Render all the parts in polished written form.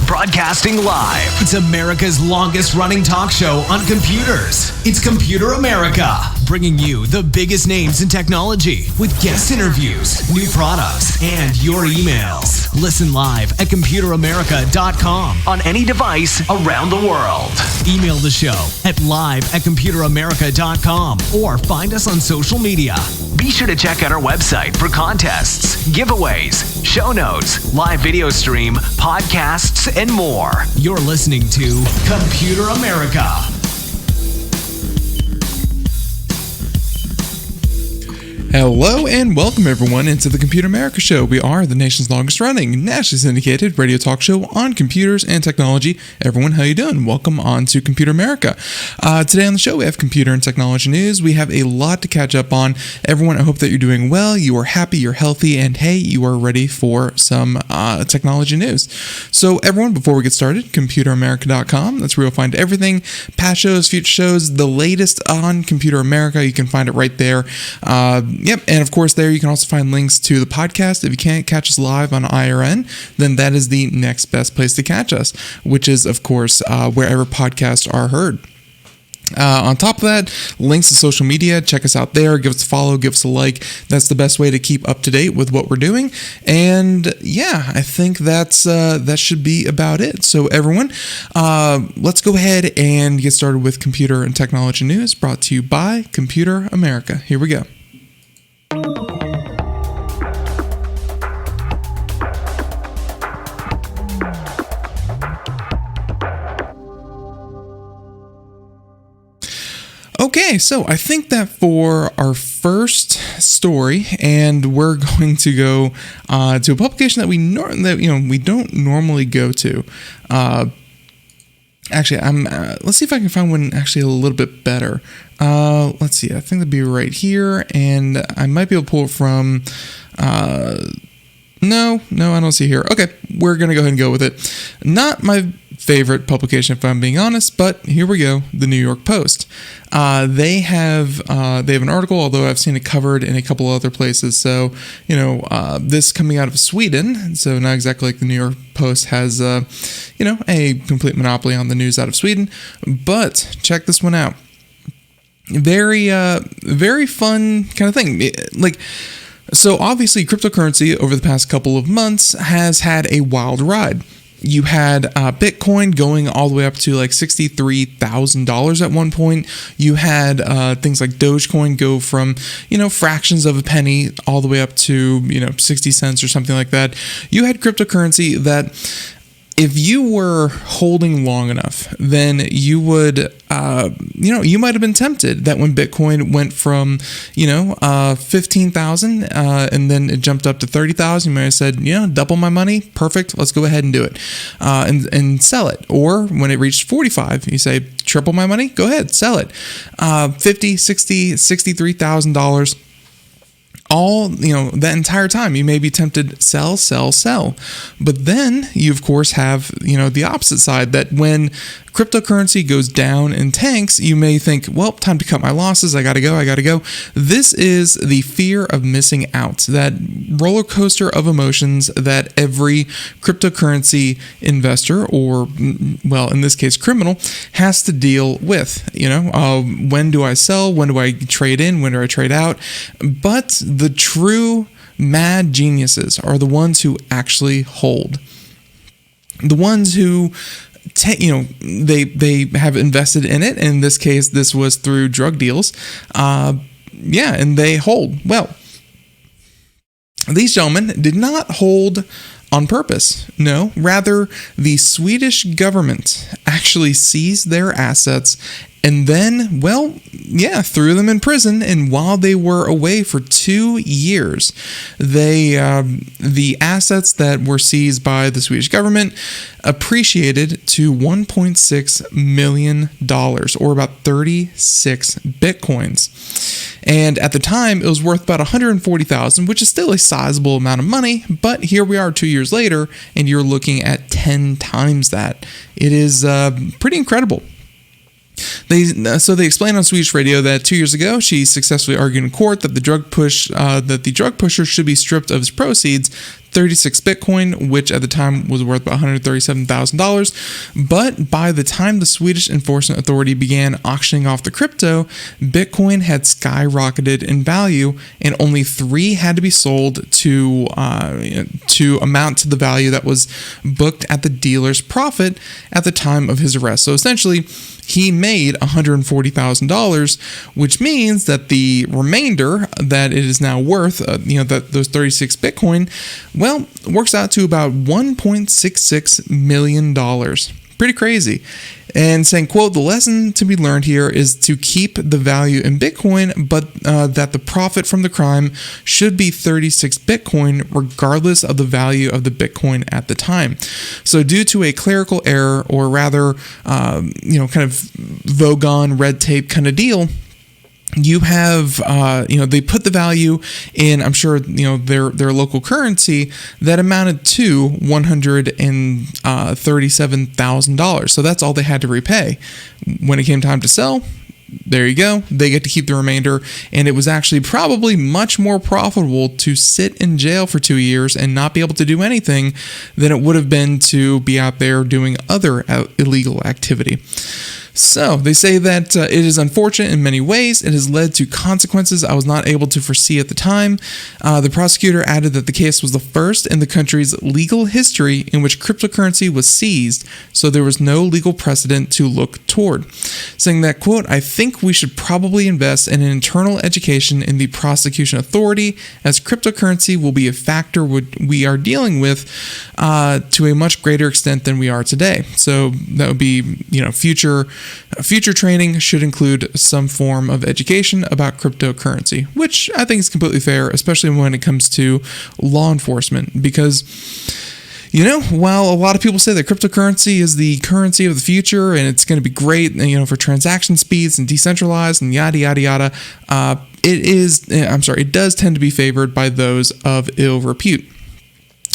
Broadcasting live. It's America's longest running talk show on computers. It's Computer America, bringing you the biggest names in technology with guest interviews, new products, and your emails. Listen live at computeramerica.com on any device around the world. Email the show at live@computeramerica.com or find us on social media. Be sure to check out our website for contests, giveaways, show notes, live video stream, podcasts, and more. You're listening to Computer America. Hello and welcome everyone into the Computer America Show. We are the nation's longest running, nationally syndicated radio talk show on computers and technology. Everyone, how you doing? Welcome on to Computer America. Today on the show we have computer and technology news. We have a lot to catch up on. Everyone, I hope that you're doing well, you are happy, you're healthy, and hey, you are ready for some technology news. So everyone, before we get started, computeramerica.com. That's where you'll find everything, past shows, future shows, the latest on Computer America. You can find it right there. Yep, and of course there you can also find links to the podcast. If you can't catch us live on IRN, then that is the next best place to catch us, which is of course wherever podcasts are heard. On top of that, links to social media, check us out there, give us a follow, give us a like. That's the best way to keep up to date with what we're doing. And yeah, I think that should be about it. So everyone, let's go ahead and get started with computer and technology news brought to you by Computer America. Here we go. Okay, so I think that for our first story, and we're going to go to a publication that we don't normally go to. Actually, let's see if I can find one actually a little bit better. Let's see. I think that'd be right here, and I might be able to pull it from. No, I don't see here. Okay, we're gonna go ahead and go with it. Not my favorite publication, if I'm being honest, but here we go. The New York Post. They have an article, although I've seen it covered in a couple other places. So this coming out of Sweden, so not exactly like the New York Post has a complete monopoly on the news out of Sweden. But check this one out. Very fun kind of thing. So obviously cryptocurrency over the past couple of months has had a wild ride. You had Bitcoin going all the way up to like $63,000 at one point. You had things like Dogecoin go from, fractions of a penny all the way up to, 60 cents or something like that. You had cryptocurrency that if you were holding long enough, then you would, you might have been tempted that when Bitcoin went from, 15,000 and then it jumped up to 30,000, you might have said, double my money, perfect, let's go ahead and do it, and sell it. Or when it reached 45, you say, triple my money, go ahead, sell it. $50,000, $60,000, $63,000. All, that entire time you may be tempted, sell. But then you, of course, have, the opposite side, that when cryptocurrency goes down and tanks, you may think, well, time to cut my losses. I gotta go. This is the fear of missing out, that roller coaster of emotions that every cryptocurrency investor, or, well, in this case, criminal, has to deal with. When do I sell? When do I trade in? When do I trade out? But the true mad geniuses are the ones who actually hold. The ones who they have invested in it. In this case, this was through drug deals. and they hold. Well, these gentlemen did not hold on purpose. No, rather, the Swedish government actually seized their assets and then, threw them in prison. And while they were away for 2 years, the assets that were seized by the Swedish government appreciated to $1.6 million, or about 36 bitcoins. And at the time, it was worth about $140,000, which is still a sizable amount of money. But here we are 2 years later, and you're looking at 10 times that. It is pretty incredible. They explained on Swedish radio that 2 years ago, she successfully argued in court that the drug pusher should be stripped of his proceeds, 36 Bitcoin, which at the time was worth about $137,000. But by the time the Swedish Enforcement Authority began auctioning off the crypto, Bitcoin had skyrocketed in value, and only 3 had to be sold to amount to the value that was booked at the dealer's profit at the time of his arrest. So essentially, he made $140,000, which means that the remainder that it is now worth, that those 36 Bitcoin, works out to about $1.66 million. Pretty crazy. And saying, quote, the lesson to be learned here is to keep the value in Bitcoin, but that the profit from the crime should be 36 Bitcoin, regardless of the value of the Bitcoin at the time. So due to a clerical error, or rather, kind of Vogon red tape kind of deal, you have, they put the value in, I'm sure, their local currency that amounted to $137,000. So that's all they had to repay. When it came time to sell, there you go. They get to keep the remainder. And it was actually probably much more profitable to sit in jail for 2 years and not be able to do anything than it would have been to be out there doing other illegal activity. So they say that it is unfortunate in many ways. It has led to consequences I was not able to foresee at the time. The prosecutor added that the case was the first in the country's legal history in which cryptocurrency was seized, so there was no legal precedent to look toward. Saying that, quote, I think we should probably invest in an internal education in the prosecution authority, as cryptocurrency will be a factor we are dealing with to a much greater extent than we are today. So that would be, future training should include some form of education about cryptocurrency, which I think is completely fair, especially when it comes to law enforcement, because while a lot of people say that cryptocurrency is the currency of the future and it's going to be great, for transaction speeds and decentralized and yada, yada, yada, it does tend to be favored by those of ill repute.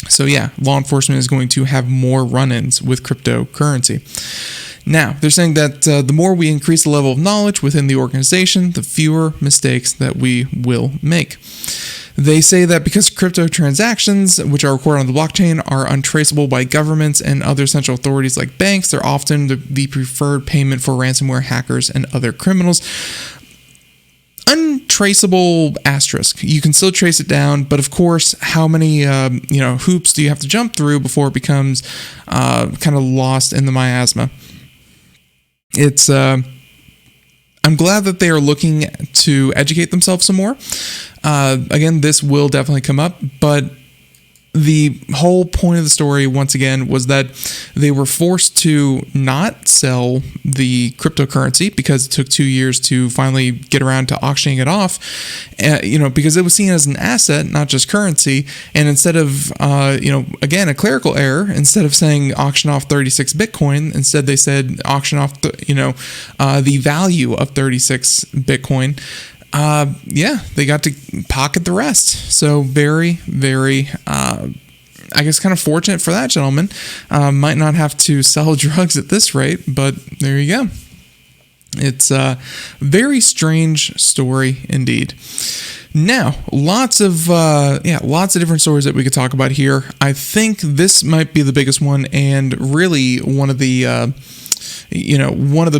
So yeah, law enforcement is going to have more run-ins with cryptocurrency. Now, they're saying that the more we increase the level of knowledge within the organization, the fewer mistakes that we will make. They say that because crypto transactions, which are recorded on the blockchain, are untraceable by governments and other central authorities like banks, they're often the preferred payment for ransomware hackers and other criminals. Untraceable asterisk. You can still trace it down, but of course, how many hoops do you have to jump through before it becomes kind of lost in the miasma? It's I'm glad that they are looking to educate themselves some more. Again, this will definitely come up, but the whole point of the story, once again, was that they were forced to not sell the cryptocurrency because it took 2 years to finally get around to auctioning it off, because it was seen as an asset, not just currency. And instead of, again, a clerical error, instead of saying auction off 36 Bitcoin, instead they said auction off, the value of 36 Bitcoin. They got to pocket the rest. So very, very, I guess kind of fortunate for that gentleman. Might not have to sell drugs at this rate, but there you go. It's a very strange story indeed. Now, lots of different stories that we could talk about here. I think this might be the biggest one, and really one of the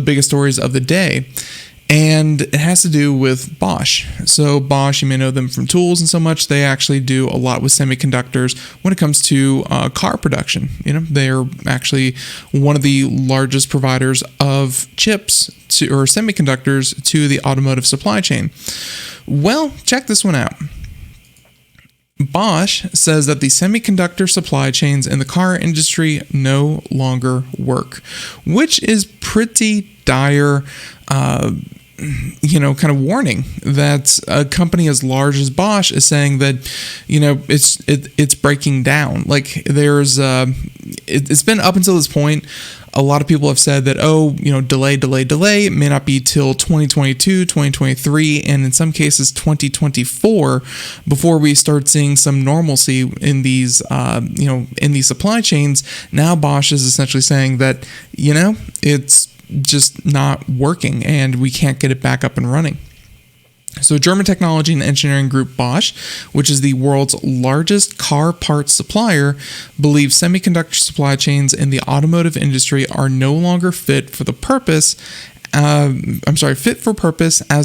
biggest stories of the day. and it has to do with Bosch. So Bosch, you may know them from tools and so much. They actually do a lot with semiconductors when it comes to car production. They're actually one of the largest providers of chips or semiconductors to the automotive supply chain. Well, check this one out. Bosch says that the semiconductor supply chains in the car industry no longer work, which is pretty dire, kind of warning that a company as large as Bosch is saying that, it's breaking down. Like it's been up until this point. A lot of people have said that, delay. It may not be till 2022, 2023, and in some cases 2024 before we start seeing some normalcy in these, in these supply chains. Now Bosch is essentially saying that, it's just not working and we can't get it back up and running. So German technology and engineering group Bosch, which is the world's largest car parts supplier, believes semiconductor supply chains in the automotive industry are no longer fit for purpose as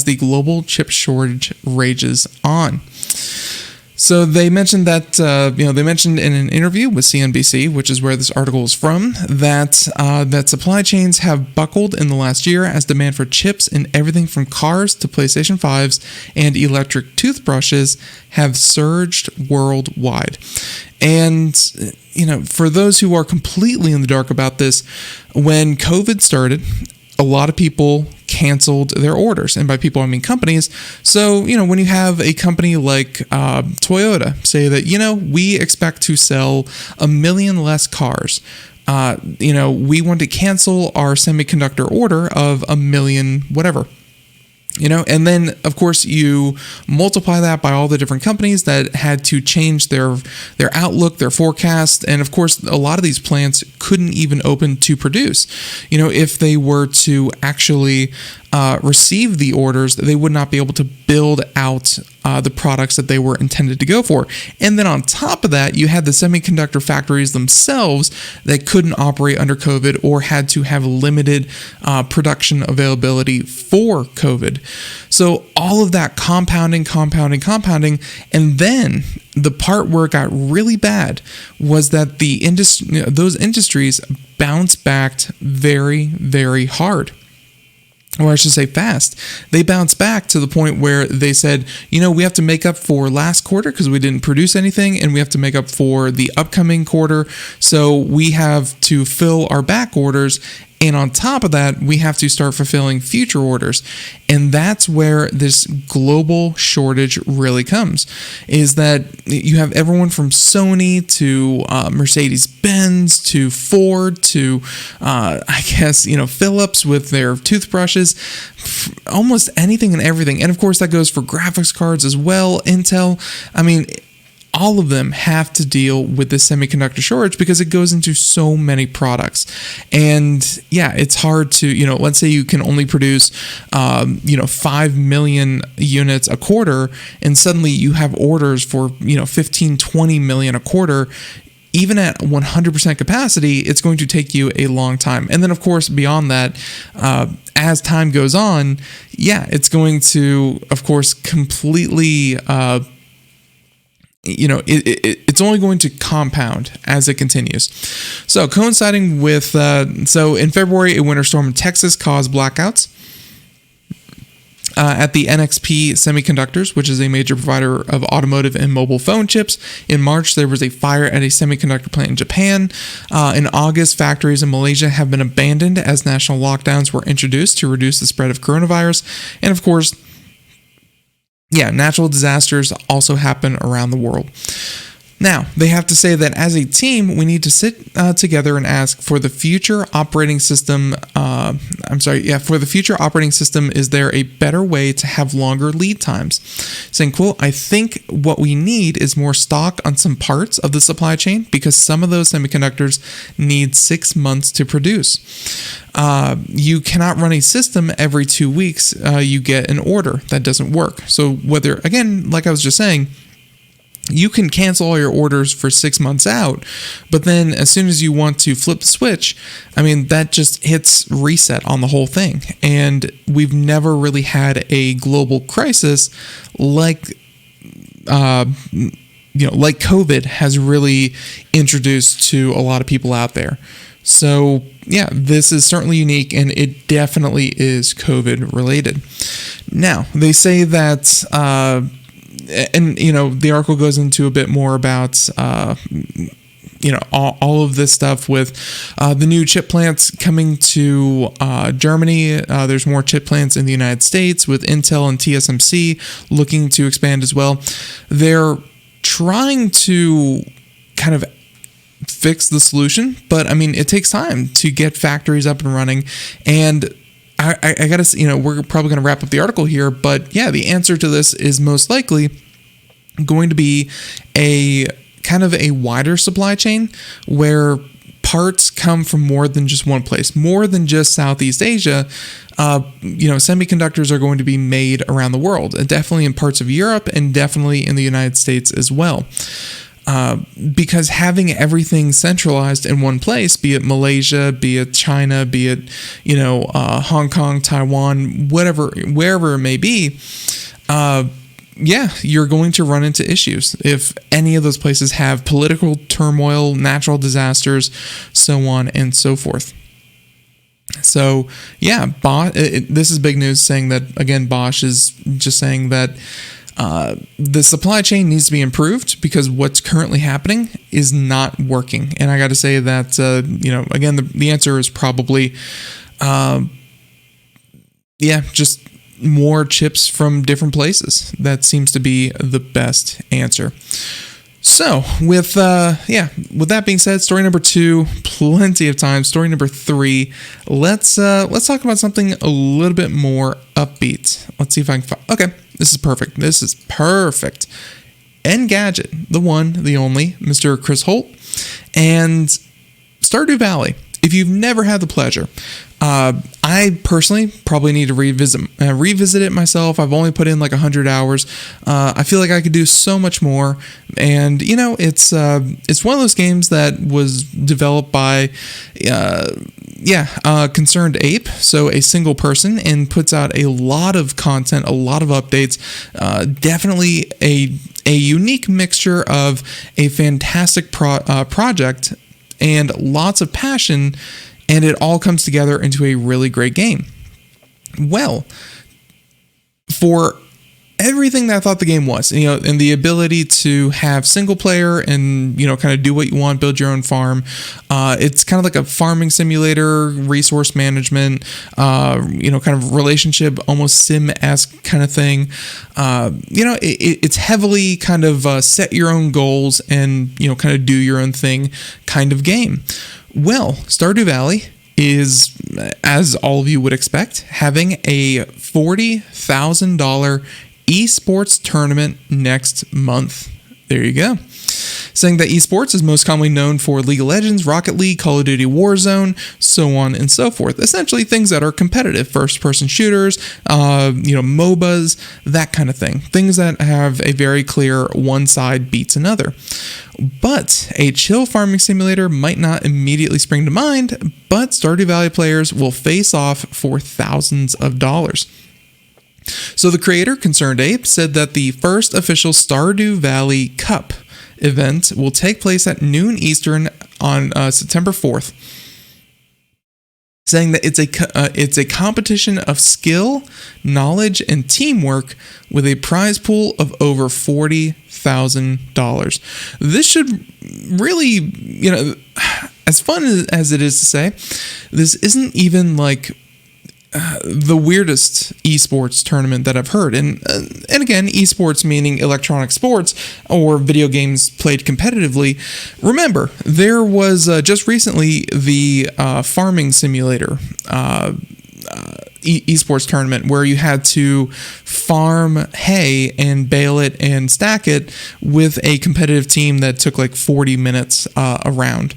the global chip shortage rages on. So they mentioned that, they mentioned in an interview with CNBC, which is where this article is from, that supply chains have buckled in the last year as demand for chips in everything from cars to PlayStation 5s and electric toothbrushes have surged worldwide. And, for those who are completely in the dark about this, when COVID started, a lot of people canceled their orders. And by people, I mean companies. So, when you have a company like Toyota say that, we expect to sell 1 million less cars, we want to cancel our semiconductor order of 1 million whatever. And then, of course, you multiply that by all the different companies that had to change their outlook, their forecast. And, of course, a lot of these plants couldn't even open to produce. If they were to actually receive the orders, they would not be able to build out the products that they were intended to go for. And then on top of that, you had the semiconductor factories themselves that couldn't operate under COVID or had to have limited production availability for COVID. So all of that compounding. And then the part where it got really bad was that those industries bounced back very, very hard. Or I should say fast. They bounced back to the point where they said, we have to make up for last quarter because we didn't produce anything, and we have to make up for the upcoming quarter. So we have to fill our back orders. And on top of that, we have to start fulfilling future orders. And that's where this global shortage really comes, is that you have everyone from Sony to Mercedes-Benz to Ford to, Philips with their toothbrushes, almost anything and everything. And of course, that goes for graphics cards as well, Intel. All of them have to deal with this semiconductor shortage because it goes into so many products. And yeah, it's hard to, let's say you can only produce, 5 million units a quarter, and suddenly you have orders for, 15, 20 million a quarter. Even at 100% capacity, it's going to take you a long time. And then, of course, beyond that, as time goes on, it's going to, of course, completely it's only going to compound as it continues. So coinciding with, in February, a winter storm in Texas caused blackouts at the NXP Semiconductors, which is a major provider of automotive and mobile phone chips. In March, there was a fire at a semiconductor plant in Japan. In August, factories in Malaysia have been abandoned as national lockdowns were introduced to reduce the spread of coronavirus. And of course, natural disasters also happen around the world. Now, they have to say that as a team, we need to sit together and ask for the future operating system. For the future operating system, is there a better way to have longer lead times? Saying, quote, I think what we need is more stock on some parts of the supply chain because some of those semiconductors need 6 months to produce. You cannot run a system every 2 weeks. You get an order that doesn't work. So whether, again, like I was just saying, you can cancel all your orders for 6 months out, but then as soon as you want to flip the switch, I mean, that just hits reset on the whole thing. And we've never really had a global crisis like like COVID has really introduced to a lot of people out there. So yeah, this is certainly unique, and it definitely is COVID related. Now, they say that, and the article goes into a bit more about, all of this stuff with the new chip plants coming to Germany. There's more chip plants in the United States with Intel and TSMC looking to expand as well. They're trying to kind of fix the solution, but I mean, it takes time to get factories up and running. And I gotta say, we're probably gonna wrap up the article here, but yeah, the answer to this is most likely going to be a kind of a wider supply chain where parts come from more than just one place, more than just Southeast Asia. Semiconductors are going to be made around the world, definitely in parts of Europe and definitely in the United States as well. Because having everything centralized in one place, be it Malaysia, be it China, be it, Hong Kong, Taiwan, wherever it may be, you're going to run into issues if any of those places have political turmoil, natural disasters, so on and so forth. So yeah, this is big news, saying that, again, Bosch is just saying that the supply chain needs to be improved because what's currently happening is not working. And I got to say that, again, the answer is probably, just more chips from different places. That seems to be the best answer. So with that being said, story number 2, plenty of time. Story number 3, let's talk about something a little bit more upbeat. Let's see if I can okay, this is perfect. Engadget, the one, the only, Mr. Chris Holt, and Stardew Valley. If you've never had the pleasure, I personally probably need to revisit it myself. I've only put in like 100 hours. I feel like I could do so much more. And it's one of those games that was developed by Concerned Ape, so a single person, and puts out a lot of content, a lot of updates. Definitely a unique mixture of a fantastic project and lots of passion, and it all comes together into a really great game. Well, for everything that I thought the game was, and the ability to have single player and, kind of do what you want, build your own farm. It's kind of like a farming simulator, resource management, kind of relationship, almost sim-esque kind of thing. It's heavily kind of set your own goals and, kind of do your own thing kind of game. Well, Stardew Valley is, as all of you would expect, having a $40,000 eSports tournament next month. There you go. Saying that eSports is most commonly known for League of Legends, Rocket League, Call of Duty Warzone, so on and so forth. Essentially things that are competitive, first-person shooters, MOBAs, that kind of thing. Things that have a very clear one side beats another. But a chill farming simulator might not immediately spring to mind, but Stardew Valley players will face off for thousands of dollars. So the creator, Concerned Ape, said that the first official Stardew Valley Cup event will take place at noon Eastern on September 4th, saying that it's a competition of skill, knowledge, and teamwork with a prize pool of over $40,000. This should really, as fun as it is to say, this isn't even like the weirdest esports tournament that I've heard. And again, esports meaning electronic sports or video games played competitively. Remember, there was just recently the farming simulator esports tournament where you had to farm hay and bale it and stack it with a competitive team that took like 40 minutes around.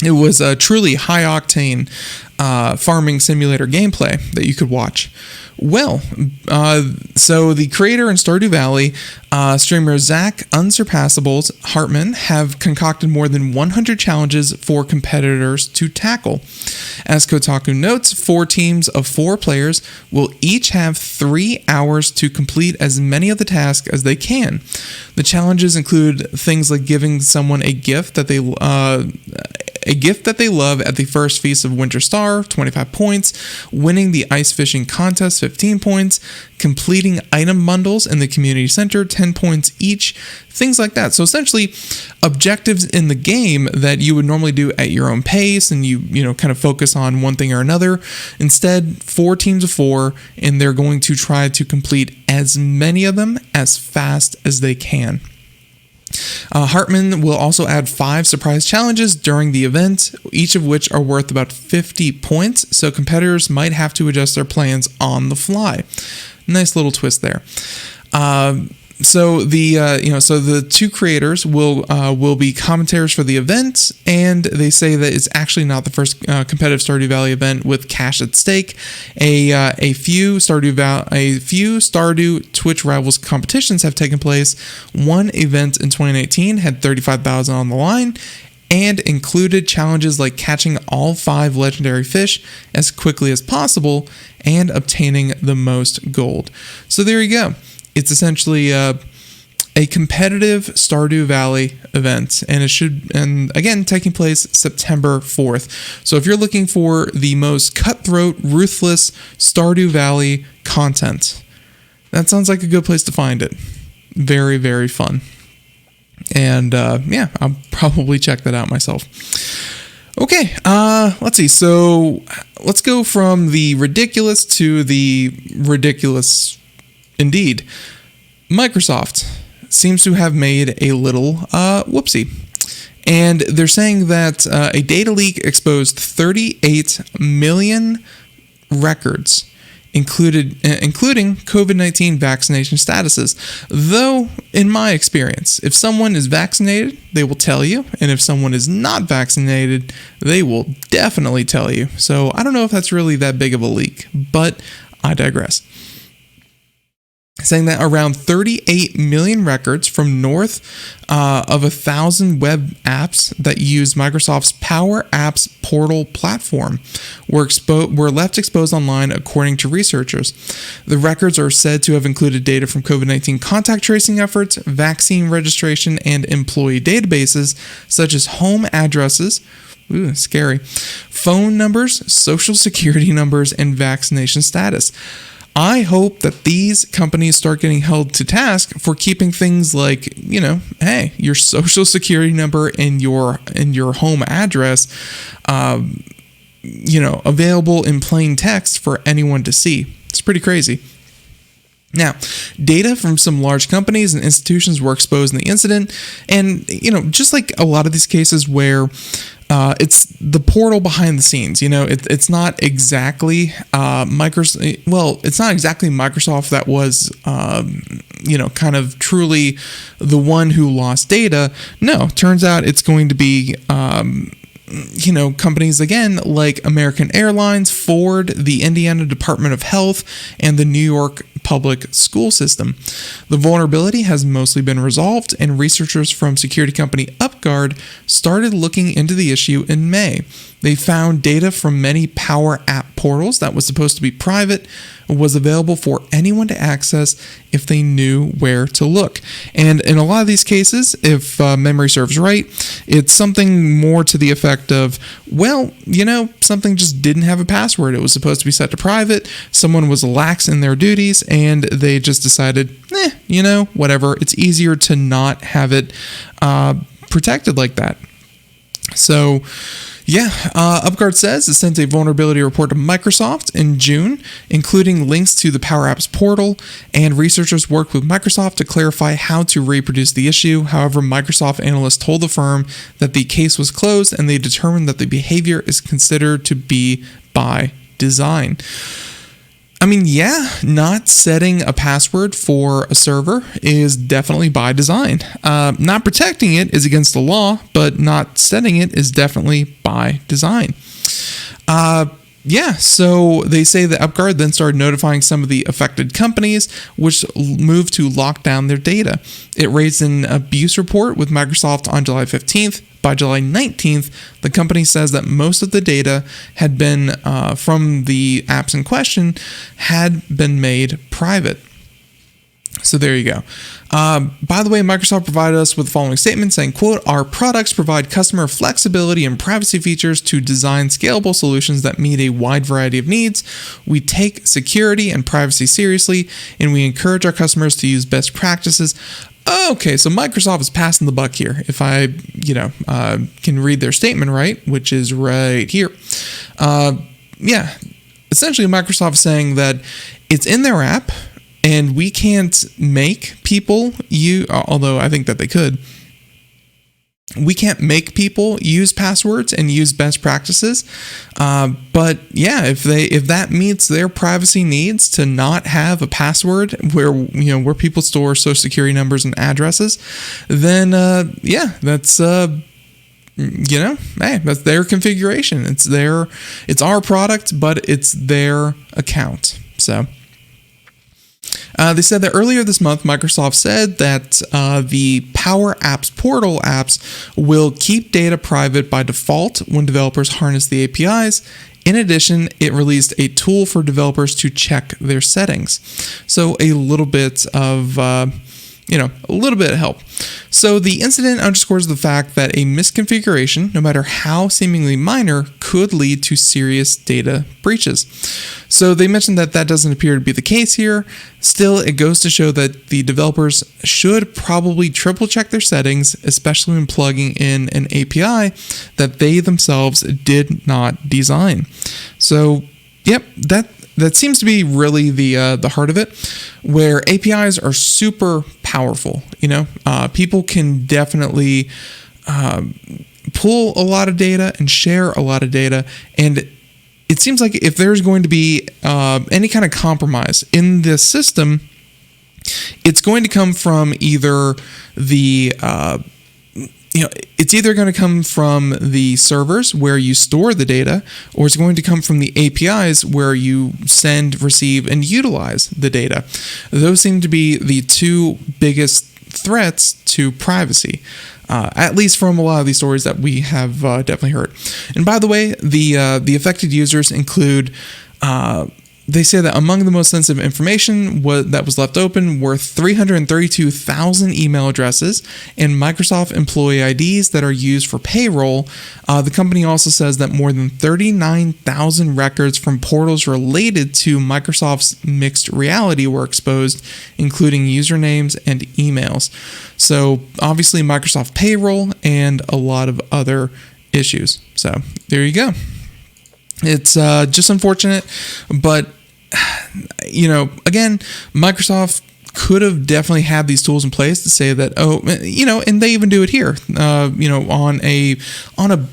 It was a truly high-octane farming simulator gameplay that you could watch. Well, so the creator in Stardew Valley, streamer Zach Unsurpassables Hartman, have concocted more than 100 challenges for competitors to tackle. As Kotaku notes, 4 teams of 4 players will each have 3 hours to complete as many of the tasks as they can. The challenges include things like giving someone a gift that they love at the first feast of Winter Star, 25 points, winning the ice fishing contest, 15 points, completing item bundles in the community center, 10 points each, things like that. So essentially, objectives in the game that you would normally do at your own pace and you kind of focus on one thing or another. Instead, 4 teams of 4, and they're going to try to complete as many of them as fast as they can. Hartman will also add 5 surprise challenges during the event, each of which are worth about 50 points, so competitors might have to adjust their plans on the fly. Nice little twist there. So the 2 creators will be commentators for the event, and they say that it's actually not the first competitive Stardew Valley event with cash at stake. A few Stardew Twitch Rivals competitions have taken place. One event in 2019 had $35,000 on the line and included challenges like catching all 5 legendary fish as quickly as possible and obtaining the most gold. So there you go. It's essentially a competitive Stardew Valley event, and again, taking place September 4th. So if you're looking for the most cutthroat, ruthless Stardew Valley content, that sounds like a good place to find it. Very, very fun. And I'll probably check that out myself. Okay, let's see. So let's go from the ridiculous to the ridiculous indeed. Microsoft seems to have made a little whoopsie. And they're saying that a data leak exposed 38 million records, including COVID-19 vaccination statuses. Though, in my experience, if someone is vaccinated, they will tell you. And if someone is not vaccinated, they will definitely tell you. So I don't know if that's really that big of a leak, but I digress. Saying that around 38 million records from north of 1,000 web apps that use Microsoft's Power Apps portal platform were left exposed online, according to researchers. The records are said to have included data from COVID-19 contact tracing efforts, vaccine registration, and employee databases, such as home addresses, scary, phone numbers, social security numbers, and vaccination status. I hope that these companies start getting held to task for keeping things like, hey, your social security number and your home address, available in plain text for anyone to see. It's pretty crazy. Now, data from some large companies and institutions were exposed in the incident, and just like a lot of these cases where it's the portal behind the scenes. It's not exactly Microsoft. Well, it's not exactly Microsoft that was, kind of truly the one who lost data. No, turns out it's going to be, companies again like American Airlines, Ford, the Indiana Department of Health, and the New York Public School System. The vulnerability has mostly been resolved, and researchers from security company UpGuard started looking into the issue in May. They found data from many Power App portals that was supposed to be private was available for anyone to access if they knew where to look. And in a lot of these cases, if memory serves right, it's something more to the effect of, something just didn't have a password. It was supposed to be set to private. Someone was lax in their duties, and they just decided, whatever. It's easier to not have it protected like that. So, UpGuard says it sent a vulnerability report to Microsoft in June, including links to the Power Apps portal, and researchers worked with Microsoft to clarify how to reproduce the issue. However, Microsoft analysts told the firm that the case was closed, and they determined that the behavior is considered to be by design. Not setting a password for a server is definitely by design. Not protecting it is against the law, but not setting it is definitely by design. Yeah, so they say that UpGuard then started notifying some of the affected companies, which moved to lock down their data. It raised an abuse report with Microsoft on July 15th. By July 19th, the company says that most of the data had been from the apps in question had been made private. So there you go. By the way, Microsoft provided us with the following statement saying, quote, "Our products provide customer flexibility and privacy features to design scalable solutions that meet a wide variety of needs. We take security and privacy seriously, and we encourage our customers to use best practices." Okay, so Microsoft is passing the buck here. If I, can read their statement right, which is right here. Essentially Microsoft is saying that it's in their app, and we can't make people although I think that they could. We can't make people use passwords and use best practices. But yeah, if that meets their privacy needs to not have a password where people store social security numbers and addresses, then that's that's their configuration. It's our product, but it's their account. So they said that earlier this month, Microsoft said that the Power Apps portal apps will keep data private by default when developers harness the APIs. In addition, it released a tool for developers to check their settings. So a little bit of help. So the incident underscores the fact that a misconfiguration, no matter how seemingly minor, could lead to serious data breaches. So they mentioned that doesn't appear to be the case here. Still, it goes to show that the developers should probably triple check their settings, especially when plugging in an API that they themselves did not design. So, yep, that seems to be really the heart of it, where APIs are super powerful. People can definitely pull a lot of data and share a lot of data, and it seems like if there's going to be any kind of compromise in this system, it's going to come from either it's either going to come from the servers where you store the data, or it's going to come from the APIs where you send, receive, and utilize the data. Those seem to be the two biggest threats to privacy, at least from a lot of these stories that we have definitely heard. And by the way, the affected users include they say that among the most sensitive information that was left open were 332,000 email addresses and Microsoft employee IDs that are used for payroll. The company also says that more than 39,000 records from portals related to Microsoft's mixed reality were exposed, including usernames and emails. So obviously Microsoft payroll and a lot of other issues. So there you go. It's just unfortunate, but again, Microsoft could have definitely had these tools in place to say that, and they even do it here, on a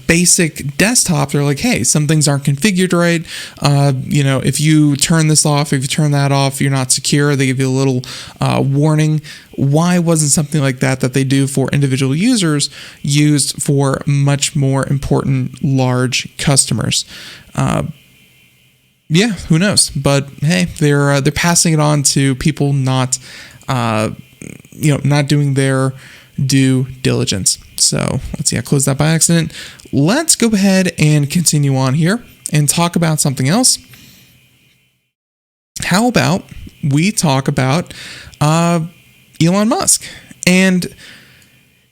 basic desktop. They're like, hey, some things aren't configured right. If you turn this off, if you turn that off, you're not secure. They give you a little warning. Why wasn't something like that they do for individual users used for much more important large customers? Yeah, who knows? But hey, they're passing it on to people not doing their due diligence. So let's see, I closed that by accident. Let's go ahead and continue on here and talk about something else. How about we talk about Elon Musk? And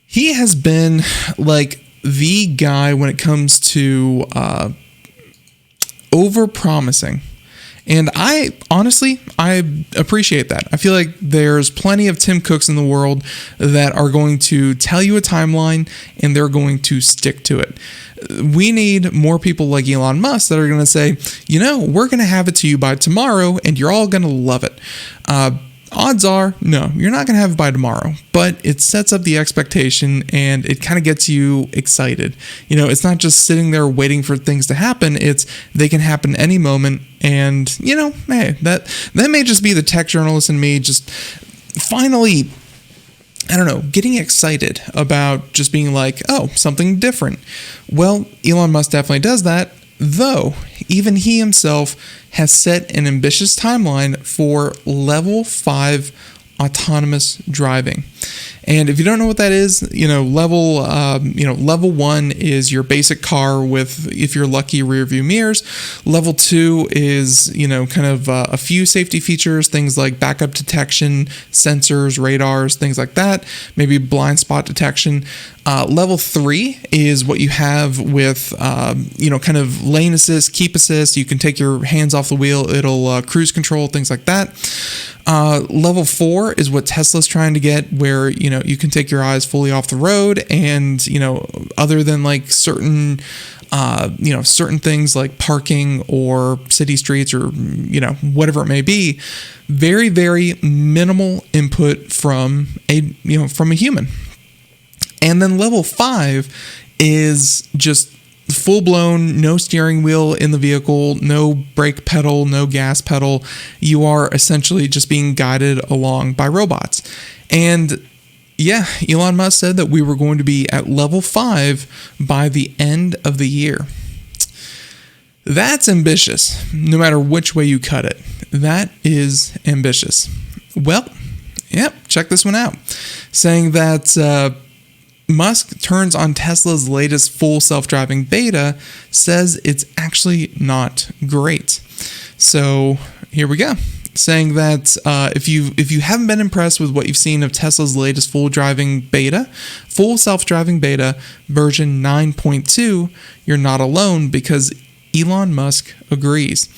he has been like the guy when it comes to over-promising. And I appreciate that. I feel like there's plenty of Tim Cooks in the world that are going to tell you a timeline and they're going to stick to it. We need more people like Elon Musk that are going to say, we're going to have it to you by tomorrow and you're all going to love it. Odds are, no, you're not going to have it by tomorrow, but it sets up the expectation and it kind of gets you excited. It's not just sitting there waiting for things to happen. They can happen any moment. And, hey, that may just be the tech journalist in me just finally, getting excited about just being like, oh, something different. Well, Elon Musk definitely does that. though even he himself has set an ambitious timeline for level 5 autonomous driving. And if you don't know what that is, level 1 is your basic car with, if you're lucky, rear view mirrors. Level 2 is, a few safety features, things like backup detection, sensors, radars, things like that, maybe blind spot detection. Level 3 is what you have with, lane assist, keep assist. You can take your hands off the wheel. It'll cruise control, things like that. Level 4 is what Tesla's trying to get, where, you can take your eyes fully off the road and, other than like certain things like parking or city streets or, whatever it may be, very, very minimal input from a human. And then level 5 is just full-blown, no steering wheel in the vehicle, no brake pedal, no gas pedal. You are essentially just being guided along by robots. And yeah, Elon Musk said that we were going to be at level 5 by the end of the year. That's ambitious, no matter which way you cut it. That is ambitious. Well, yep, check this one out. Saying that Musk turns on Tesla's latest full self-driving beta, says it's actually not great. So here we go. Saying that if you haven't been impressed with what you've seen of Tesla's latest full self-driving beta version 9.2, you're not alone, because Elon Musk agrees.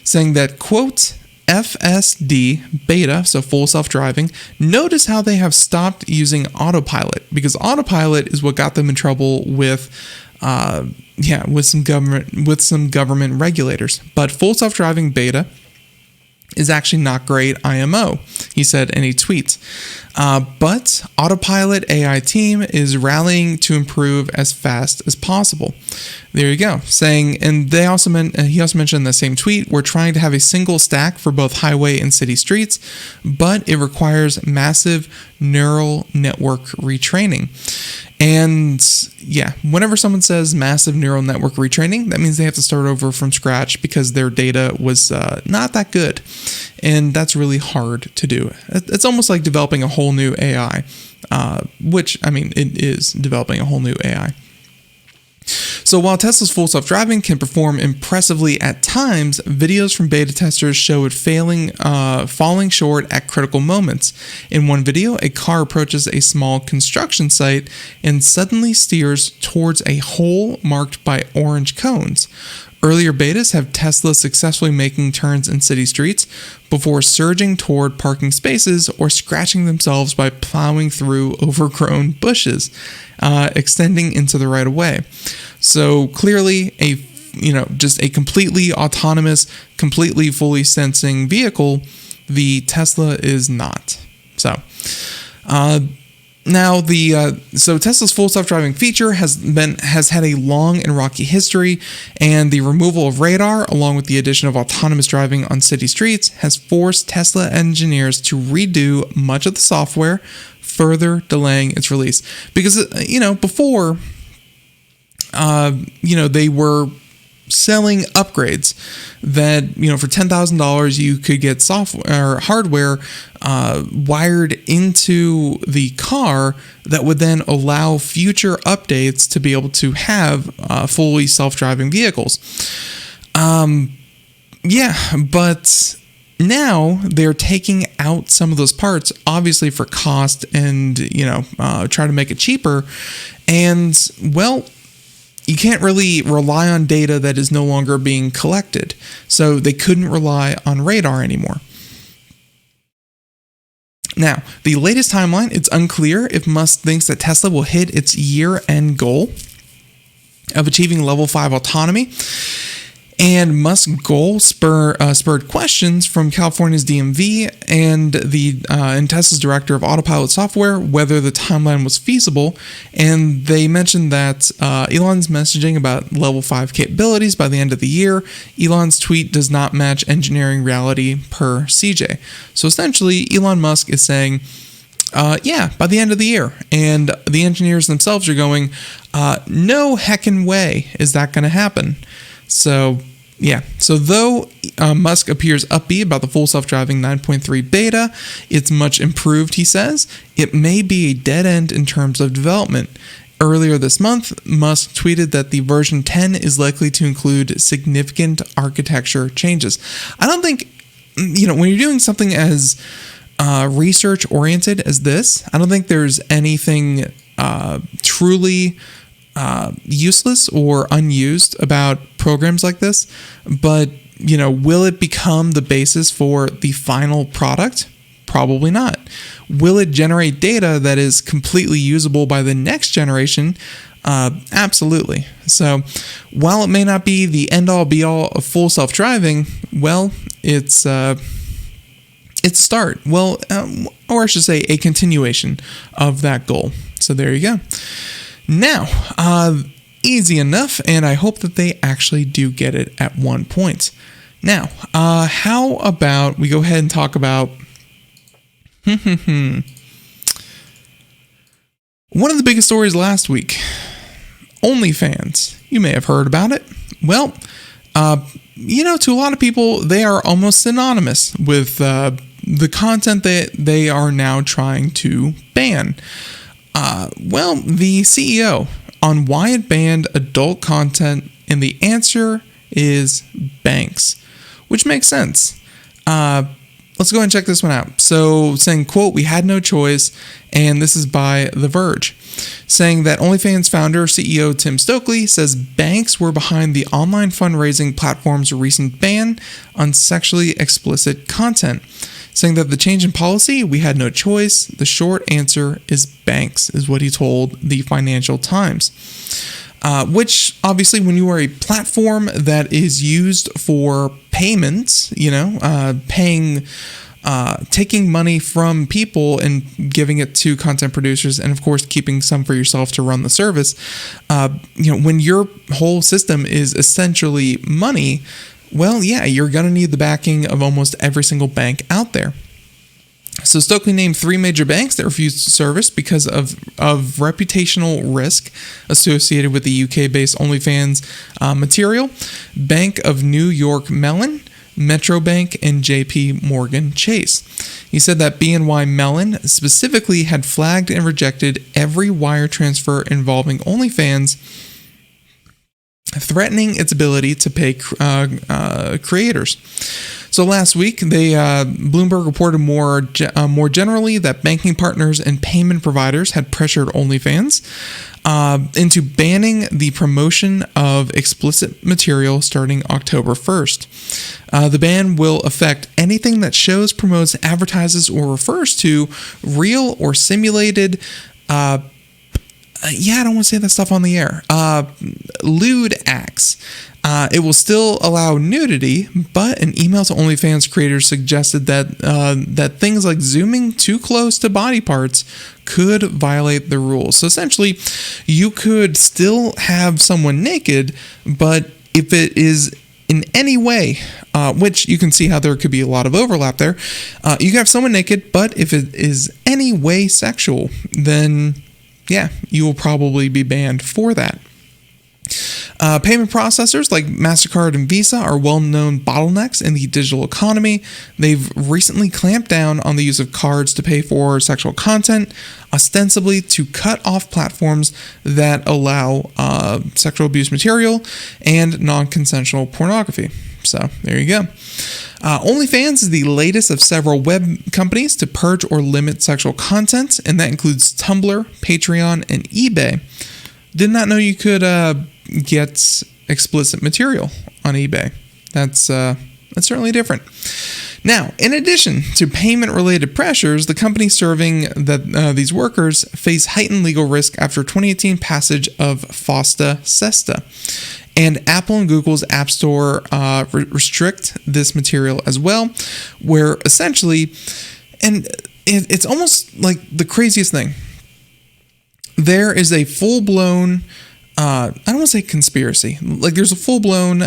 Saying that, quote, FSD beta, so full self-driving, notice how they have stopped using autopilot, because autopilot is what got them in trouble with some government regulators. But full self-driving beta is actually not great IMO, he said in a tweet. But Autopilot AI team is rallying to improve as fast as possible. There you go. Saying, and he also mentioned in the same tweet, we're trying to have a single stack for both highway and city streets, but it requires massive neural network retraining. And yeah, whenever someone says massive neural network retraining, that means they have to start over from scratch because their data was not that good. And that's really hard to do. It's almost like developing a whole new AI, which, it is developing a whole new AI. So while Tesla's full self-driving can perform impressively at times, videos from beta testers show it falling short at critical moments. In one video, a car approaches a small construction site and suddenly steers towards a hole marked by orange cones. Earlier betas have Tesla successfully making turns in city streets before surging toward parking spaces or scratching themselves by plowing through overgrown bushes, extending into the right-of-way. So clearly, just a completely autonomous, completely fully sensing vehicle, the Tesla is not. So Tesla's full self-driving feature has had a long and rocky history, and the removal of radar, along with the addition of autonomous driving on city streets, has forced Tesla engineers to redo much of the software, further delaying its release. Because before, they were selling upgrades that, for $10,000 you could get software or hardware wired into the car that would then allow future updates to be able to have fully self-driving vehicles. But now they're taking out some of those parts, obviously for cost and, try to make it cheaper. And, well, you can't really rely on data that is no longer being collected. So they couldn't rely on radar anymore. Now, the latest timeline, it's unclear if Musk thinks that Tesla will hit its year-end goal of achieving level 5 autonomy. And Musk's goal spurred questions from California's DMV and Tesla's director of autopilot software whether the timeline was feasible. And they mentioned that Elon's messaging about level 5 capabilities by the end of the year. Elon's tweet does not match engineering reality per CJ. So essentially, Elon Musk is saying, by the end of the year. And the engineers themselves are going, no heckin' way is that going to happen. So yeah, so though Musk appears upbeat about the full self-driving 9.3 beta, it's much improved, he says, it may be a dead end in terms of development. Earlier this month, Musk tweeted that the version 10 is likely to include significant architecture changes. I don't think, when you're doing something as research-oriented as this, I don't think there's anything truly useless or unused about programs like this, but will it become the basis for the final product? Probably not. Will it generate data that is completely usable by the next generation? Absolutely. So while it may not be the end-all be-all of full self-driving, well, it's a start. Well, or I should say a continuation of that goal. So there you go. Now, easy enough, and I hope that they actually do get it at one point. Now, how about we go ahead and talk about one of the biggest stories last week, OnlyFans. You may have heard about it. Well, to a lot of people, they are almost synonymous with the content that they are now trying to ban. Well, the CEO on why it banned adult content, and the answer is banks, which makes sense. Let's go ahead and check this one out. So saying, quote, "We had no choice," and this is by The Verge, saying that OnlyFans founder CEO Tim Stokely says banks were behind the online fundraising platform's recent ban on sexually explicit content, saying that the change in policy, we had no choice. The short answer is banks, is what he told the Financial Times. Which obviously, when you are a platform that is used for payments, taking money from people and giving it to content producers, and of course keeping some for yourself to run the service, when your whole system is essentially money, well, yeah, you're going to need the backing of almost every single bank out there. So Stokely named 3 major banks that refused to service because of reputational risk associated with the UK-based OnlyFans material: Bank of New York Mellon, Metro Bank, and JP Morgan Chase. He said that BNY Mellon specifically had flagged and rejected every wire transfer involving OnlyFans, threatening its ability to pay creators. So last week, Bloomberg reported more generally that banking partners and payment providers had pressured OnlyFans into banning the promotion of explicit material starting October 1st. The ban will affect anything that shows, promotes, advertises, or refers to real or simulated I don't want to say that stuff on the air. Lewd acts. It will still allow nudity, but an email to OnlyFans creators suggested that things like zooming too close to body parts could violate the rules. So essentially, you could still have someone naked, but if it is in any way, which you can see how there could be a lot of overlap there, you can have someone naked, but if it is any way sexual, then yeah, you will probably be banned for that. Payment processors like MasterCard and Visa are well-known bottlenecks in the digital economy. They've recently clamped down on the use of cards to pay for sexual content, ostensibly to cut off platforms that allow sexual abuse material and non-consensual pornography. So there you go. OnlyFans is the latest of several web companies to purge or limit sexual content, and that includes Tumblr, Patreon, and eBay. Did not know you could get explicit material on eBay. That's certainly different. Now, in addition to payment-related pressures, the company serving these workers face heightened legal risk after 2018 passage of FOSTA SESTA. And Apple and Google's App Store restrict this material as well, where essentially, and it's almost like the craziest thing. There is a full-blown, I don't want to say conspiracy, like there's a full-blown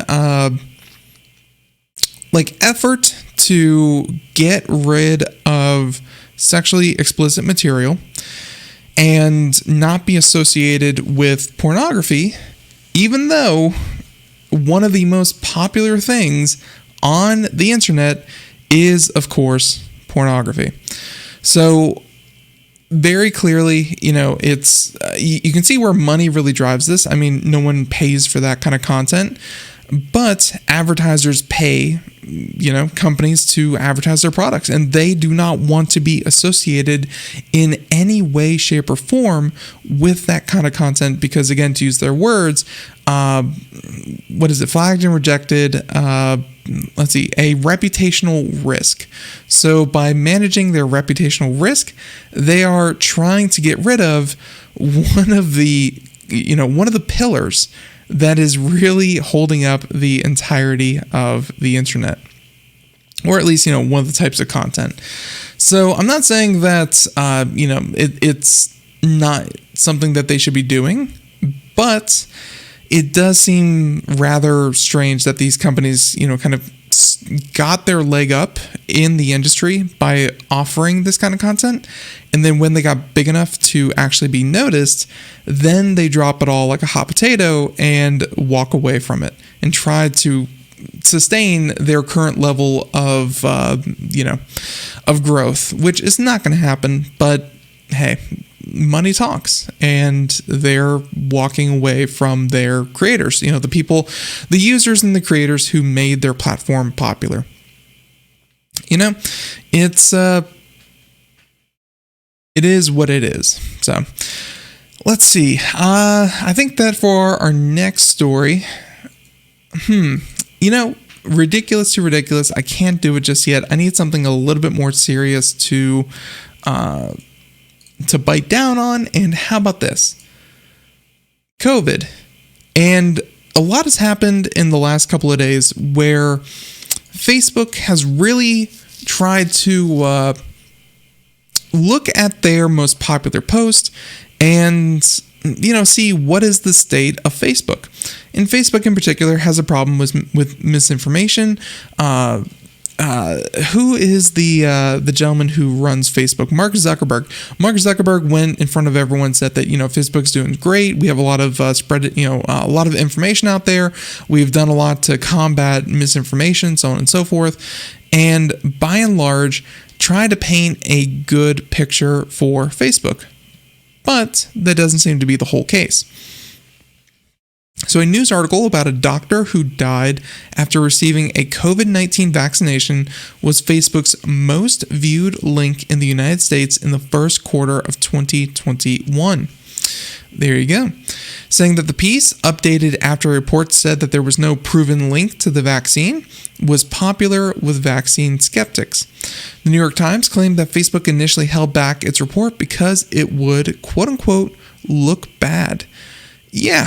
effort to get rid of sexually explicit material and not be associated with pornography, even though one of the most popular things on the internet is, of course, pornography. So very clearly, it's you can see where money really drives this. I mean, no one pays for that kind of content, but advertisers pay, companies to advertise their products, and they do not want to be associated in any way, shape, or form with that kind of content because, again, to use their words, flagged and rejected, a reputational risk. So by managing their reputational risk, they are trying to get rid of one of the pillars that is really holding up the entirety of the internet, or at least, one of the types of content. So I'm not saying that, it's not something that they should be doing, but it does seem rather strange that these companies, kind of got their leg up in the industry by offering this kind of content. And then when they got big enough to actually be noticed, then they drop it all like a hot potato and walk away from it and try to sustain their current level of, of growth, which is not going to happen. But hey, money talks, and they're walking away from their creators, the people, the users and the creators who made their platform popular. It is what it is. So let's see. I think that for our next story, ridiculous to ridiculous. I can't do it just yet. I need something a little bit more serious to bite down on. And how about this? COVID. And a lot has happened in the last couple of days where Facebook has really tried to look at their most popular post and, see what is the state of Facebook. And Facebook in particular has a problem with misinformation. Who is the gentleman who runs Facebook? Mark Zuckerberg. Mark Zuckerberg went in front of everyone and said that, Facebook's doing great. We have a lot of a lot of information out there. We've done a lot to combat misinformation, so on and so forth. And by and large, try to paint a good picture for Facebook. But that doesn't seem to be the whole case. So a news article about a doctor who died after receiving a COVID-19 vaccination was Facebook's most viewed link in the United States in the first quarter of 2021. There you go. Saying that the piece, updated after reports said that there was no proven link to the vaccine, was popular with vaccine skeptics. The New York Times claimed that Facebook initially held back its report because it would, quote-unquote, look bad. Yeah,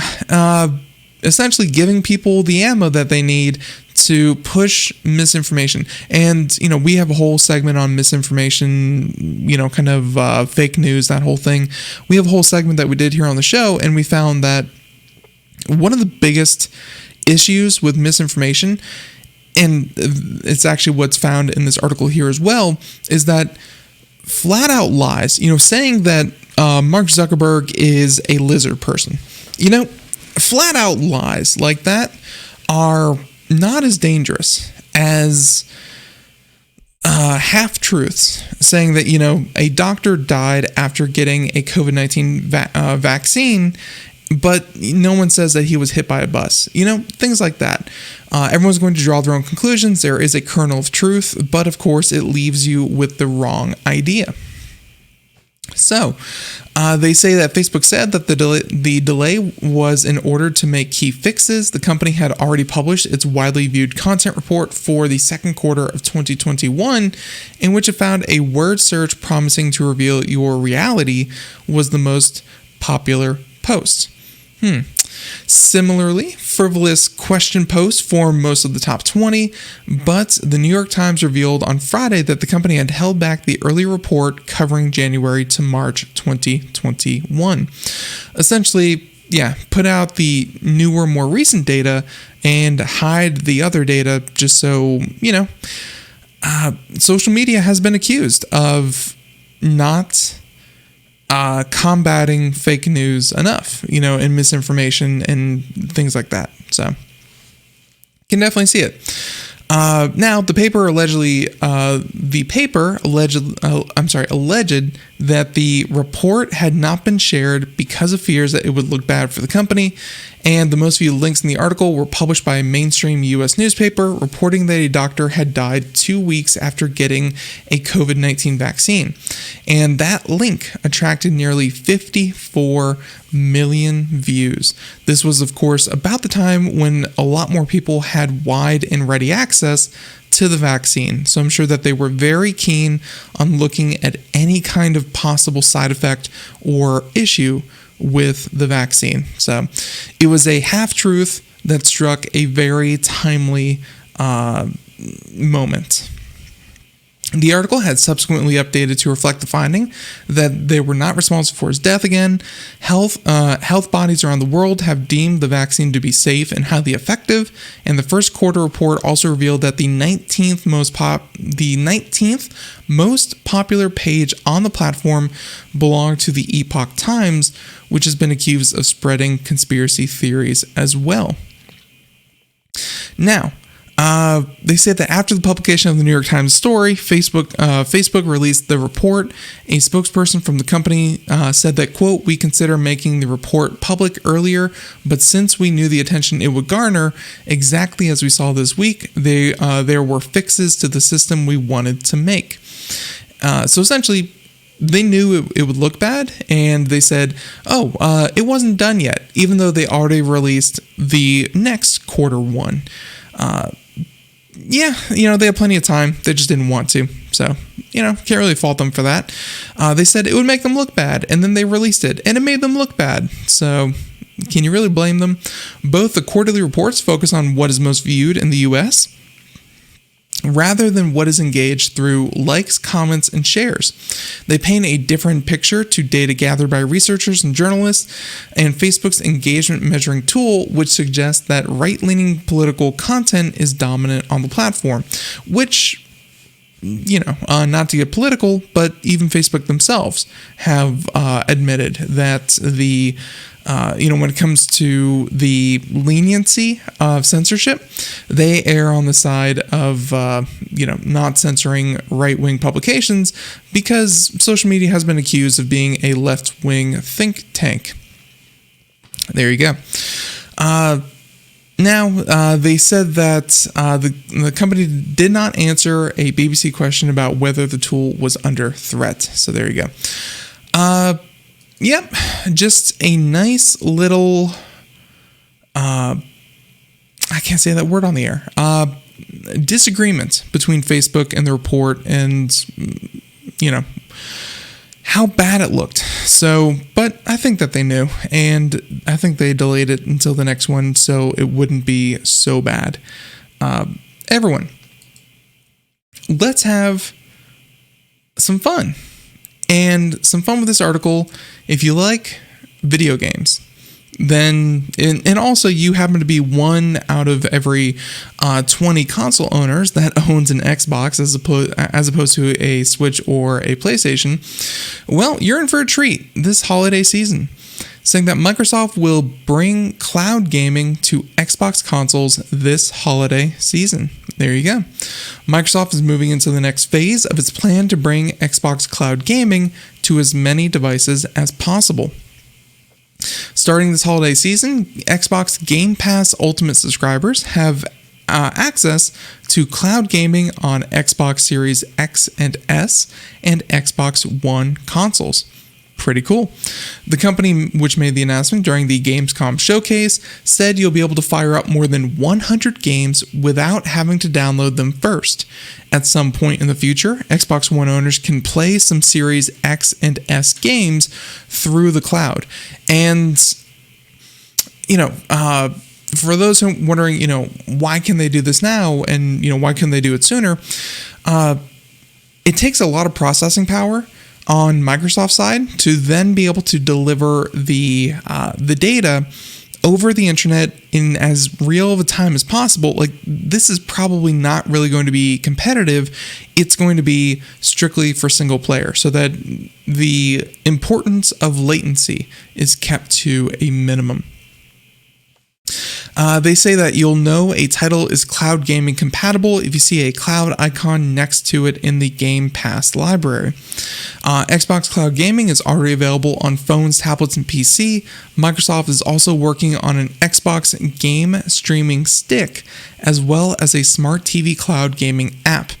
essentially giving people the ammo that they need to push misinformation. And, we have a whole segment on misinformation, fake news, that whole thing. We have a whole segment that we did here on the show, and we found that one of the biggest issues with misinformation, and it's actually what's found in this article here as well, is that flat out lies, saying that Mark Zuckerberg is a lizard person. Flat out lies like that are not as dangerous as half-truths, saying that, a doctor died after getting a COVID-19 vaccine, but no one says that he was hit by a bus. Things like that. Everyone's going to draw their own conclusions. There is a kernel of truth, but of course it leaves you with the wrong idea. So, they say that Facebook said that the delay was in order to make key fixes. The company had already published its widely viewed content report for the second quarter of 2021, in which it found a word search promising to reveal your reality was the most popular post. Similarly, frivolous question posts formed most of the top 20, but the New York Times revealed on Friday that the company had held back the early report covering January to March 2021. Essentially, put out the newer, more recent data and hide the other data just so, social media has been accused of not combating fake news enough, and misinformation and things like that. So, Can definitely see it. Now, the paper alleged that the report had not been shared because of fears that it would look bad for the company, and the most viewed links in the article were published by a mainstream U.S. newspaper reporting that a doctor had died 2 weeks after getting a COVID-19 vaccine. And that link attracted nearly 54 million views. This was, of course, about the time when a lot more people had wide and ready access to the vaccine. So I'm sure that they were very keen on looking at any kind of possible side effect or issue with the vaccine. So it was a half-truth that struck a very timely moment. The article had subsequently updated to reflect the finding that they were not responsible for his death again. Health bodies around the world have deemed the vaccine to be safe and highly effective, and the first quarter report also revealed that the 19th most popular page on the platform belonged to the Epoch Times, which has been accused of spreading conspiracy theories as well. Now, they said that after the publication of the New York Times story, Facebook released the report. A spokesperson from the company said that, quote, "We consider making the report public earlier, but since we knew the attention it would garner, exactly as we saw this week, there were fixes to the system we wanted to make." So essentially, they knew it would look bad, and they said, it wasn't done yet, even though they already released the next quarter one. They had plenty of time. They just didn't want to. So, can't really fault them for that. They said it would make them look bad, and then they released it, and it made them look bad. So, can you really blame them? Both the quarterly reports focus on what is most viewed in the US, rather than what is engaged through likes, comments, and shares. They paint a different picture to data gathered by researchers and journalists, and Facebook's engagement measuring tool, which suggests that right-leaning political content is dominant on the platform, which, not to get political, but even Facebook themselves have admitted that when it comes to the leniency of censorship, they err on the side of, not censoring right-wing publications because social media has been accused of being a left-wing think tank. There you go. They said that the company did not answer a BBC question about whether the tool was under threat. So there you go. Yep, just a nice little, I can't say that word on the air, disagreement between Facebook and the report and, how bad it looked. So, but I think that they knew, and I think they delayed it until the next one so it wouldn't be so bad. Everyone, let's have some fun. And some fun with this article. If you like video games, then, and also you happen to be one out of every 20 console owners that owns an Xbox as opposed to a Switch or a PlayStation, well, you're in for a treat this holiday season, saying that Microsoft will bring cloud gaming to Xbox consoles this holiday season. There you go. Microsoft is moving into the next phase of its plan to bring Xbox cloud gaming to as many devices as possible. Starting this holiday season, Xbox Game Pass Ultimate subscribers have access to cloud gaming on Xbox Series X and S and Xbox One consoles. Pretty cool. The company, which made the announcement during the Gamescom showcase, said you'll be able to fire up more than 100 games without having to download them first. At some point in the future, Xbox One owners can play some Series X and S games through the cloud. And, for those who are wondering, why can they do this now and, why couldn't they do it sooner? It takes a lot of processing power on Microsoft's side to then be able to deliver the data over the internet in as real of a time as possible. Like, this is probably not really going to be competitive. It's going to be strictly for single player, so that the importance of latency is kept to a minimum. They say that you'll know a title is cloud gaming compatible if you see a cloud icon next to it in the Game Pass library. Xbox Cloud Gaming is already available on phones, tablets, and PC. Microsoft is also working on an Xbox game streaming stick, as well as a smart TV cloud gaming app.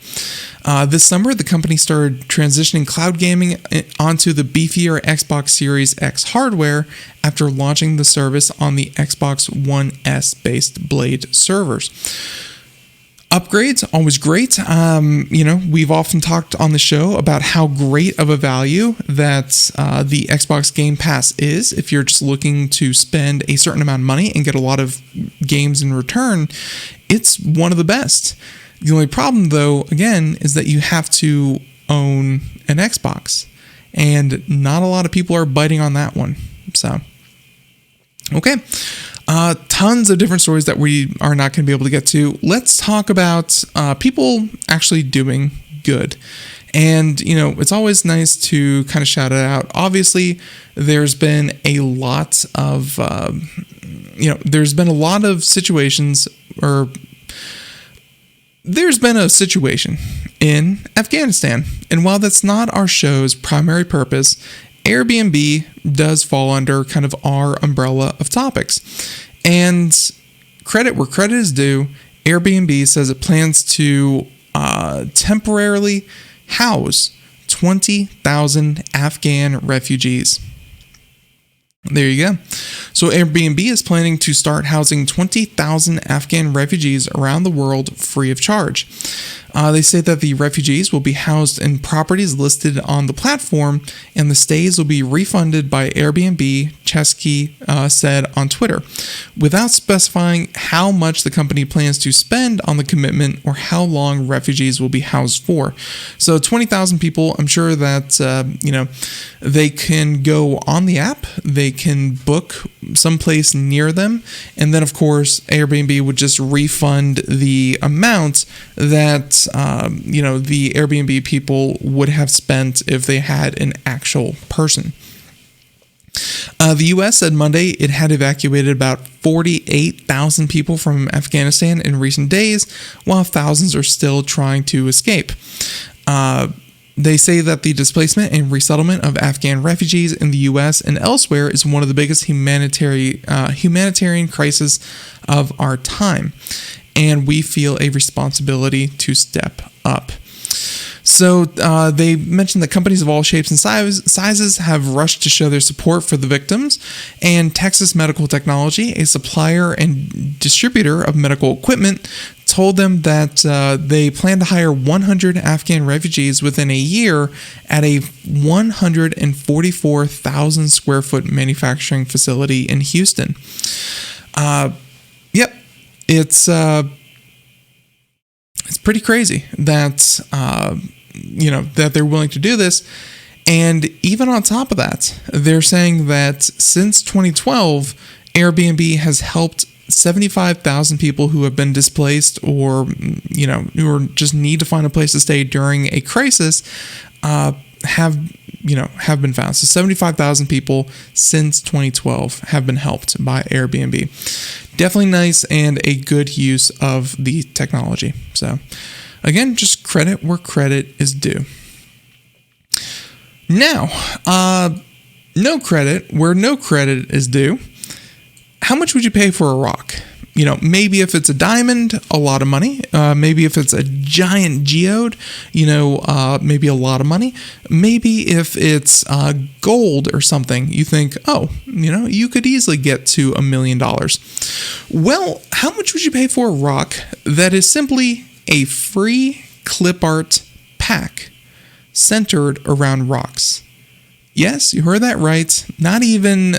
This summer, the company started transitioning cloud gaming onto the beefier Xbox Series X hardware after launching the service on the Xbox One S-based Blade servers. Upgrades, always great. We've often talked on the show about how great of a value that the Xbox Game Pass is. If you're just looking to spend a certain amount of money and get a lot of games in return, it's one of the best. The only problem, though, again, is that you have to own an Xbox, and not a lot of people are biting on that one. So, okay. Tons of different stories that we are not going to be able to get to. Let's talk about people actually doing good. And, it's always nice to kind of shout it out. Obviously, there's been a lot of, situations, or there's been a situation in Afghanistan. And while that's not our show's primary purpose, Airbnb does fall under kind of our umbrella of topics. And credit where credit is due, Airbnb says it plans to temporarily house 20,000 Afghan refugees. There you go. So Airbnb is planning to start housing 20,000 Afghan refugees around the world free of charge. They say that the refugees will be housed in properties listed on the platform, and the stays will be refunded by Airbnb, Chesky said on Twitter, without specifying how much the company plans to spend on the commitment or how long refugees will be housed for. So 20,000 people, I'm sure that, they can go on the app, they can book someplace near them, and then, of course, Airbnb would just refund the amount that the Airbnb people would have spent if they had an actual person. The U.S. said Monday it had evacuated about 48,000 people from Afghanistan in recent days, while thousands are still trying to escape. They say that the displacement and resettlement of Afghan refugees in the U.S. and elsewhere is one of the biggest humanitarian crises of our time, and we feel a responsibility to step up. So they mentioned that companies of all shapes and sizes have rushed to show their support for the victims, and Texas Medical Technology, a supplier and distributor of medical equipment, told them that they plan to hire 100 Afghan refugees within a year at a 144,000 square foot manufacturing facility in Houston. It's pretty crazy that that they're willing to do this. And even on top of that, they're saying that since 2012, Airbnb has helped 75,000 people who have been displaced or, who just need to find a place to stay during a crisis, have been found. So 75,000 people since 2012 have been helped by Airbnb. Definitely nice and a good use of the technology. So again, just credit where credit is due. Now, no credit where no credit is due. How much would you pay for a rock? Maybe if it's a diamond, a lot of money. Maybe if it's a giant geode, maybe a lot of money. Maybe if it's gold or something, you think, you could easily get to $1 million. Well, how much would you pay for a rock that is simply a free clip art pack centered around rocks? Yes, you heard that right. Not even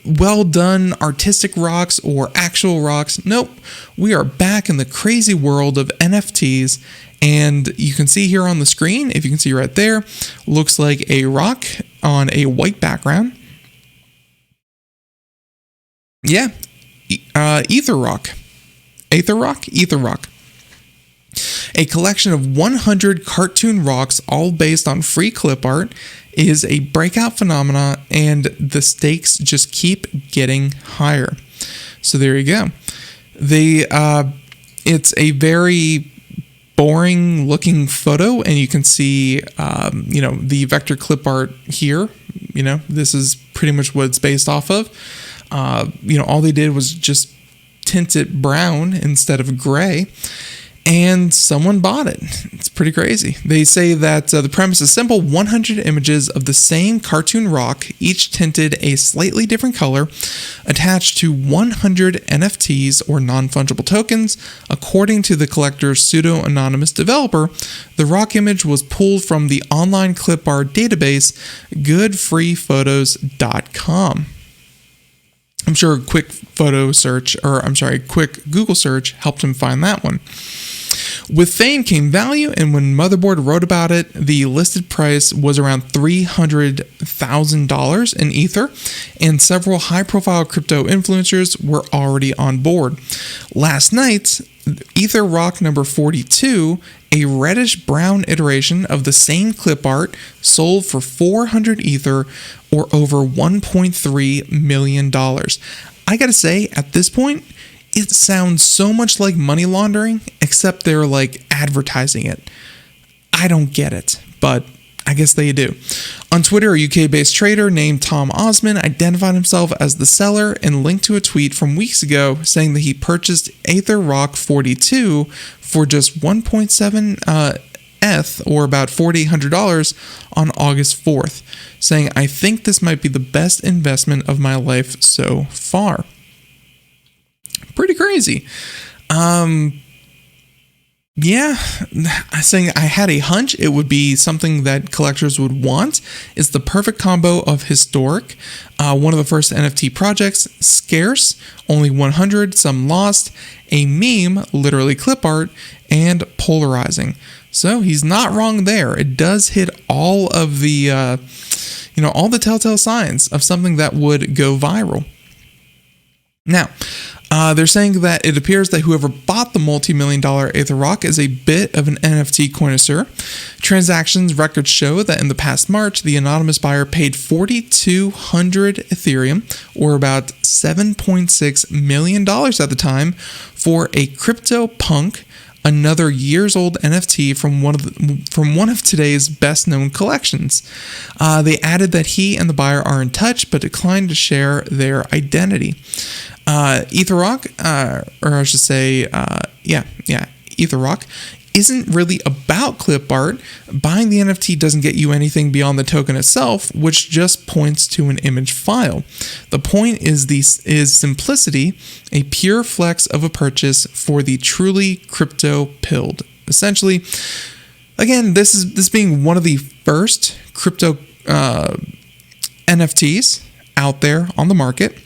well done artistic rocks or actual rocks. Nope. We are back in the crazy world of NFTs, and you can see here on the screen, if you can see right there, looks like a rock on a white background. Yeah, Ether rock. A collection of 100 cartoon rocks, all based on free clip art, is a breakout phenomena, and the stakes just keep getting higher. So there you go. It's a very boring looking photo, and you can see, the vector clip art here. This is pretty much what it's based off of. All they did was just tint it brown instead of gray, and someone bought it. It's pretty crazy. They say that the premise is simple: 100 images of the same cartoon rock, each tinted a slightly different color, attached to 100 NFTs or non-fungible tokens. According to the collector's pseudo-anonymous developer, the rock image was pulled from the online clip art database goodfreephotos.com. I'm sure a quick Google search helped him find that one. With fame came value, and when Motherboard wrote about it, the listed price was around $300,000 in Ether, and several high-profile crypto influencers were already on board. Last night, Ether Rock number 42, a reddish-brown iteration of the same clip art, sold for 400 Ether, or over $1.3 million. I gotta say, at this point, it sounds so much like money laundering, except they're like advertising it. I don't get it, but I guess they do. On Twitter, a UK-based trader named Tom Osman identified himself as the seller and linked to a tweet from weeks ago saying that he purchased Ether Rock 42 for just 1.7 ETH, or about $4,800, on August 4th, saying, "I think this might be the best investment of my life so far." Pretty crazy. Saying I had a hunch it would be something that collectors would want. It's the perfect combo of historic, one of the first NFT projects, scarce, only 100, some lost, a meme, literally clip art, and polarizing. So he's not wrong there. It does hit all of the, all the telltale signs of something that would go viral. Now, they're saying that it appears that whoever bought the multi-million-dollar Ether Rock is a bit of an NFT connoisseur. Transactions records show that in the past March, the anonymous buyer paid 4,200 Ethereum, or about $7.6 million at the time, for a CryptoPunk, another years-old NFT from one of today's best-known collections. They added that he and the buyer are in touch, but declined to share their identity. Ether Rock, Ether Rock isn't really about clip art. Buying the NFT doesn't get you anything beyond the token itself, which just points to an image file. The point is simplicity, a pure flex of a purchase for the truly crypto-pilled. Essentially, again, this being one of the first crypto NFTs out there on the market.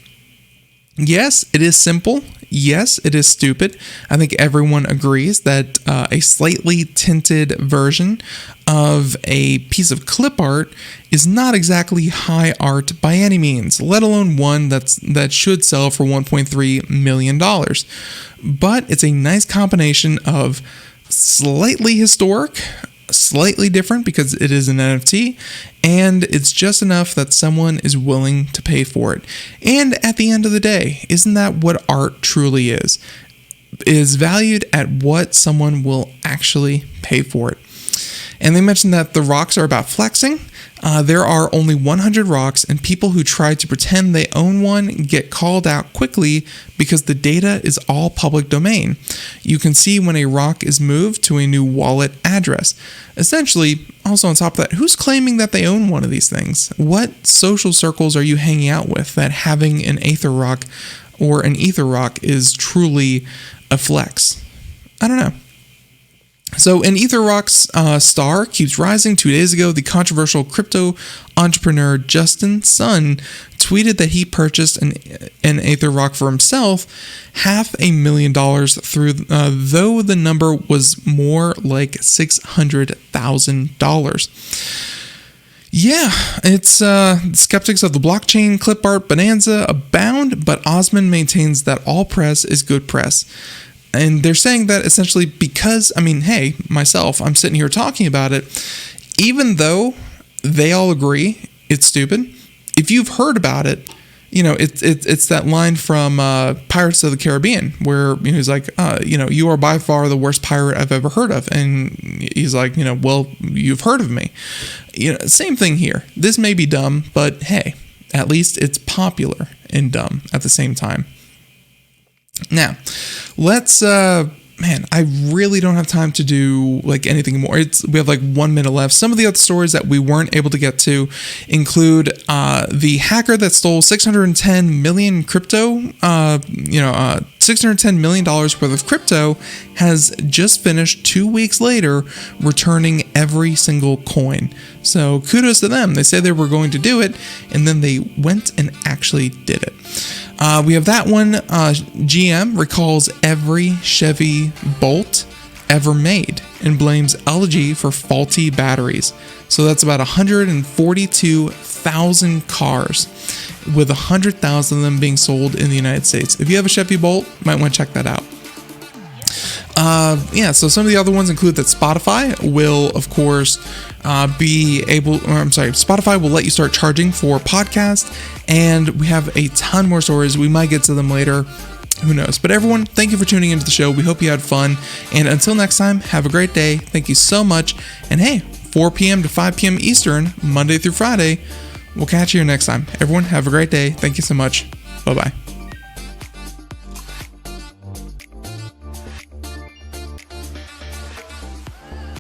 Yes, it is simple. Yes, it is stupid. I think everyone agrees that a slightly tinted version of a piece of clip art is not exactly high art by any means, let alone one that should sell for $1.3 million. But it's a nice combination of slightly historic, slightly different because it is an NFT, and it's just enough that someone is willing to pay for it. And at the end of the day, isn't that what art truly is? Is valued at what someone will actually pay for it. And they mentioned that the rocks are about flexing. There are only 100 rocks, and people who try to pretend they own one get called out quickly because the data is all public domain. You can see when a rock is moved to a new wallet address. Essentially, also on top of that, who's claiming that they own one of these things? What social circles are you hanging out with that having an Ether Rock or an Ether Rock is truly a flex? I don't know. So an Ether Rock's star keeps rising. 2 days ago, the controversial crypto entrepreneur Justin Sun tweeted that he purchased an Ether Rock for himself, $500,000 through, though the number was more like $600,000. Yeah, it's skeptics of the blockchain clip art bonanza abound, but Osman maintains that all press is good press. And they're saying that essentially because, hey, myself, I'm sitting here talking about it, even though they all agree it's stupid, if you've heard about it, it's that line from Pirates of the Caribbean where he's like, you are by far the worst pirate I've ever heard of. And he's like, well, you've heard of me. Same thing here. This may be dumb, but hey, at least it's popular and dumb at the same time. Now, let's, I really don't have time to do anything more. We have 1 minute left. Some of the other stories that we weren't able to get to include the hacker that stole 610 million crypto, $610 million worth of crypto has just finished 2 weeks later returning every single coin. So kudos to them. They said they were going to do it, and then they went and actually did it. We have that one. GM recalls every Chevy Bolt ever made and blames LG for faulty batteries. So that's about 142,000 cars, with 100,000 of them being sold in the United States. If you have a Chevy Bolt, you might want to check that out. So some of the other ones include that Spotify will, of course, Spotify will let you start charging for podcasts, and we have a ton more stories. We might get to them later. Who knows? But everyone, thank you for tuning into the show. We hope you had fun. And until next time, have a great day. Thank you so much. And hey, 4 p.m. to 5 p.m. Eastern, Monday through Friday. We'll catch you next time. Everyone, have a great day. Thank you so much. Bye-bye.